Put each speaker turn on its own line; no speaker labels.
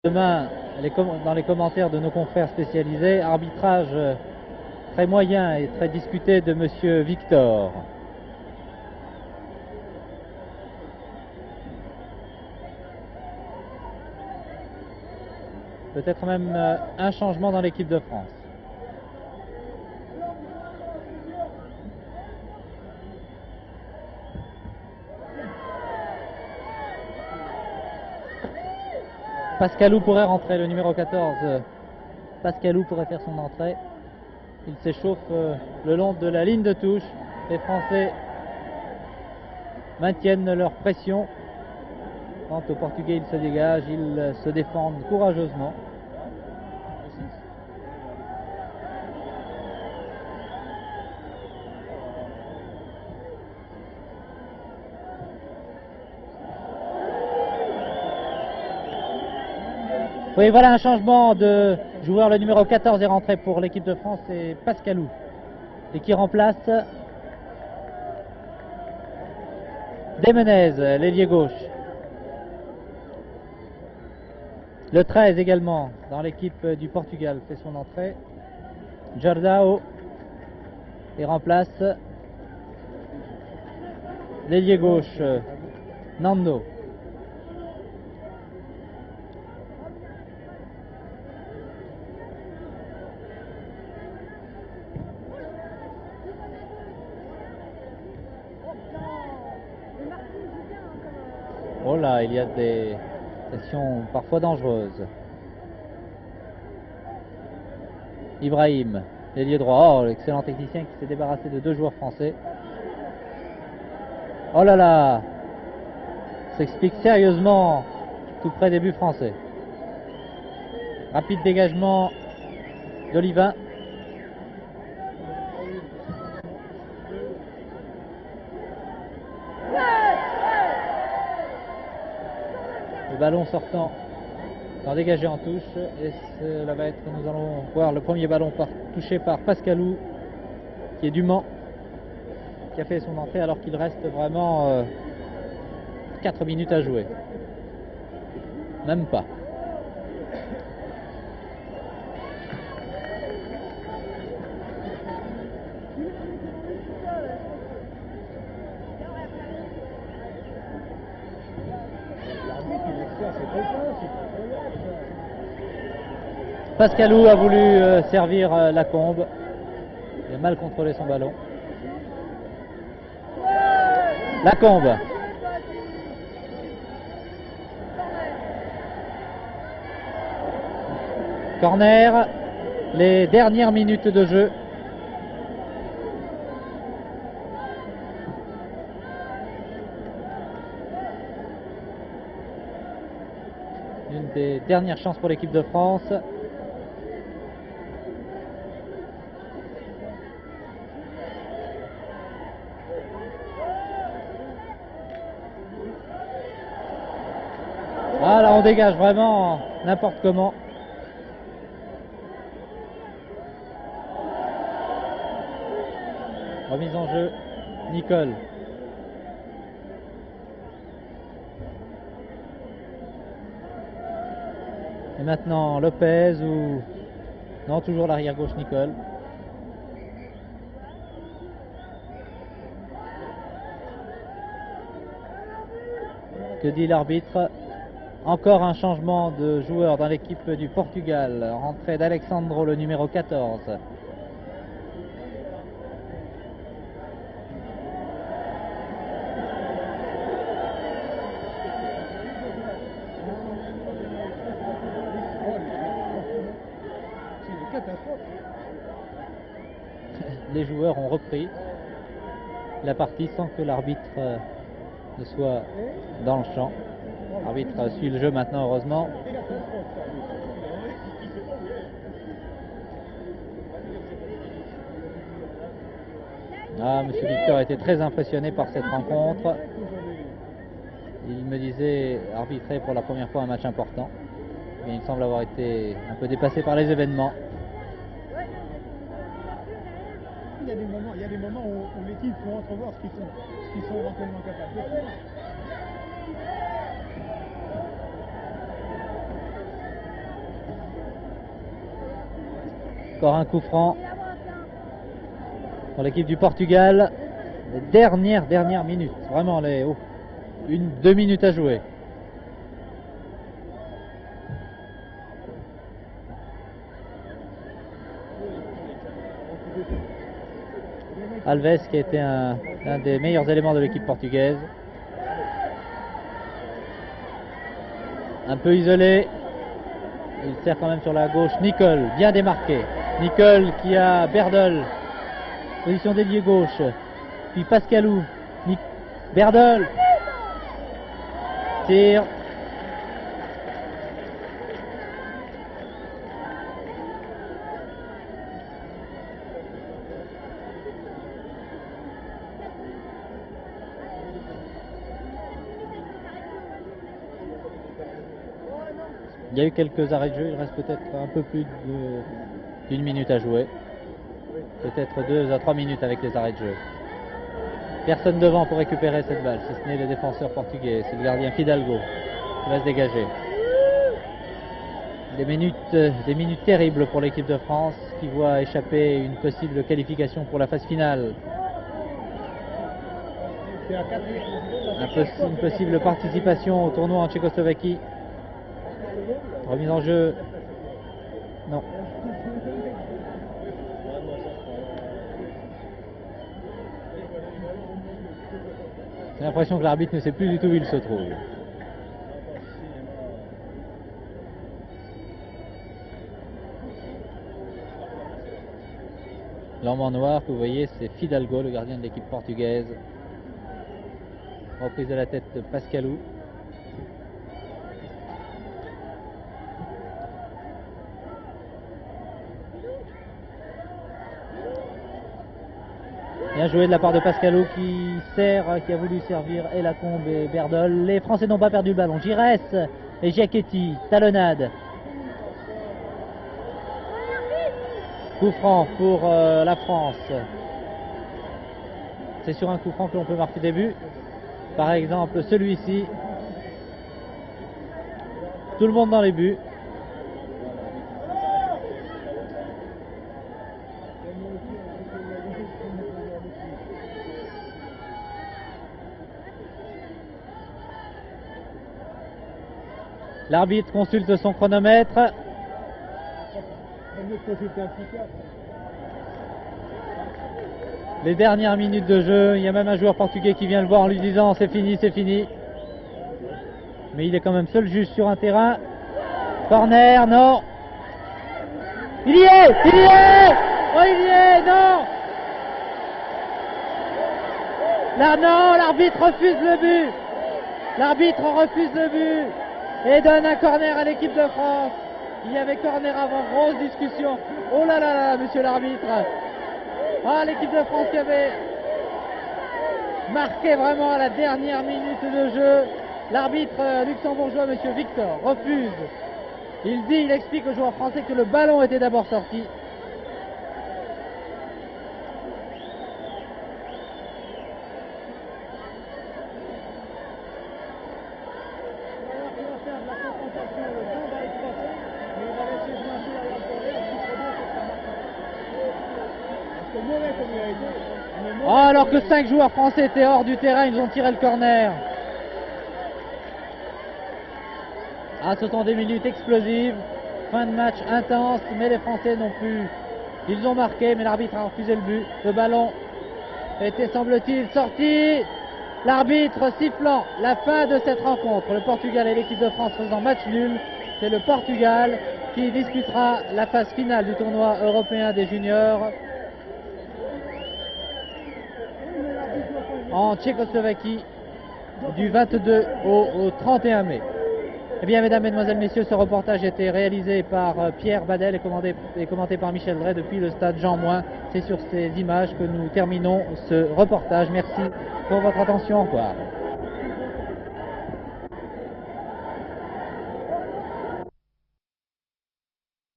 Demain, dans les commentaires de nos confrères spécialisés, arbitrage très moyen et très discuté de Monsieur Victor. Peut-être même un changement dans l'équipe de France. Pascalou pourrait rentrer, le numéro 14. Pascalou pourrait faire son entrée. Il s'échauffe le long de la ligne de touche. Les Français maintiennent leur pression. Quant aux Portugais, ils se dégagent, ils se défendent courageusement. Oui, voilà un changement de joueur. Le numéro 14 est rentré pour l'équipe de France, c'est Pascalou. Et qui remplace Desmenez, l'ailier gauche. Le 13 également dans l'équipe du Portugal fait son entrée. Jordao et remplace l'ailier gauche Nando. Oh là, il y a des actions parfois dangereuses. Ibrahim, l'ailier droit. Oh, l'excellent technicien qui s'est débarrassé de deux joueurs français. Oh là là, s'explique sérieusement tout près des buts français. Rapide dégagement d'Olivin. Le ballon sortant va dégager en touche et cela va être, nous allons voir le premier ballon touché par Pascalou qui est du Mans, qui a fait son entrée alors qu'il reste vraiment 4 minutes à jouer. Même pas. Pascalou a voulu servir Lacombe. Il a mal contrôlé son ballon. Lacombe. Corner. Les dernières minutes de jeu. Une des dernières chances pour l'équipe de France. Ah là, on dégage vraiment n'importe comment. Remise en jeu, Nicole. Et maintenant Lopez ou... Non, toujours l'arrière gauche Nicole. Que dit l'arbitre? Encore un changement de joueur dans l'équipe du Portugal. Rentrée d'Alexandro, le numéro 14. Les joueurs ont repris la partie sans que l'arbitre ne soit dans le champ. L'arbitre suit le jeu maintenant, heureusement. Ah, Monsieur Victor a été très impressionné par cette rencontre. Il me disait arbitrer pour la première fois un match important. Mais il semble avoir été un peu dépassé par les événements.
Il y a des moments où l'équipe peut entrevoir ce qu'ils sont éventuellement capables de faire.
Encore un coup franc pour l'équipe du Portugal. Les dernières minutes. Vraiment, les 2 minutes à jouer. Alves qui a été un des meilleurs éléments de l'équipe portugaise. Un peu isolé. Il sert quand même sur la gauche. Nicol, bien démarqué. Nicol qui a Berdol. Position d'ailier gauche. Puis Pascalou. Berdol. Tire. Il y a eu quelques arrêts de jeu, il reste peut-être un peu plus d'une minute à jouer. Peut-être 2 à 3 minutes avec les arrêts de jeu. Personne devant pour récupérer cette balle, si ce n'est les défenseurs portugais. C'est le gardien Fidalgo qui va se dégager. Des minutes terribles pour l'équipe de France qui voit échapper une possible qualification pour la phase finale. Une possible participation au tournoi en Tchécoslovaquie. Remise en jeu. Non. J'ai l'impression que l'arbitre ne sait plus du tout où il se trouve. L'homme en noir que vous voyez, c'est Fidalgo, le gardien de l'équipe portugaise. Reprise de la tête de Pascalou. Bien joué de la part de Pascalou qui a voulu servir et Lacombe et Berdol. Les Français n'ont pas perdu le ballon. Giresse et Giachetti, talonnade. Coup franc pour la France. C'est sur un coup franc que l'on peut marquer des buts. Par exemple celui-ci. Tout le monde dans les buts. L'arbitre consulte son chronomètre. Les dernières minutes de jeu, il y a même un joueur portugais qui vient le voir en lui disant c'est fini, c'est fini. Mais il est quand même seul juge sur un terrain. Corner, non. Il y est, il y est. Oh, il y est, non. Là, non, l'arbitre refuse le but. L'arbitre refuse le but et donne un corner à l'équipe de France. Il y avait corner avant, grosse discussion. Oh là là là, monsieur l'arbitre. Ah, l'équipe de France qui avait marqué vraiment à la dernière minute de jeu. L'arbitre luxembourgeois, monsieur Victor, refuse. Il explique aux joueurs français que le ballon était d'abord sorti. Oh, alors que 5 joueurs français étaient hors du terrain, ils ont tiré le corner. Ah, ce sont des minutes explosives. Fin de match intense, mais les Français n'ont plus. Ils ont marqué, mais l'arbitre a refusé le but. Le ballon était, semble-t-il, sorti. L'arbitre sifflant la fin de cette rencontre. Le Portugal et l'équipe de France faisant match nul. C'est le Portugal qui disputera la phase finale du tournoi européen des juniors en Tchécoslovaquie du 22 au 31 mai. Eh bien, mesdames, mesdemoiselles, messieurs, ce reportage a été réalisé par Pierre Badel et commenté par Michel Drey depuis le stade Jean Moin. C'est sur ces images que nous terminons ce reportage. Merci pour votre attention. Au revoir.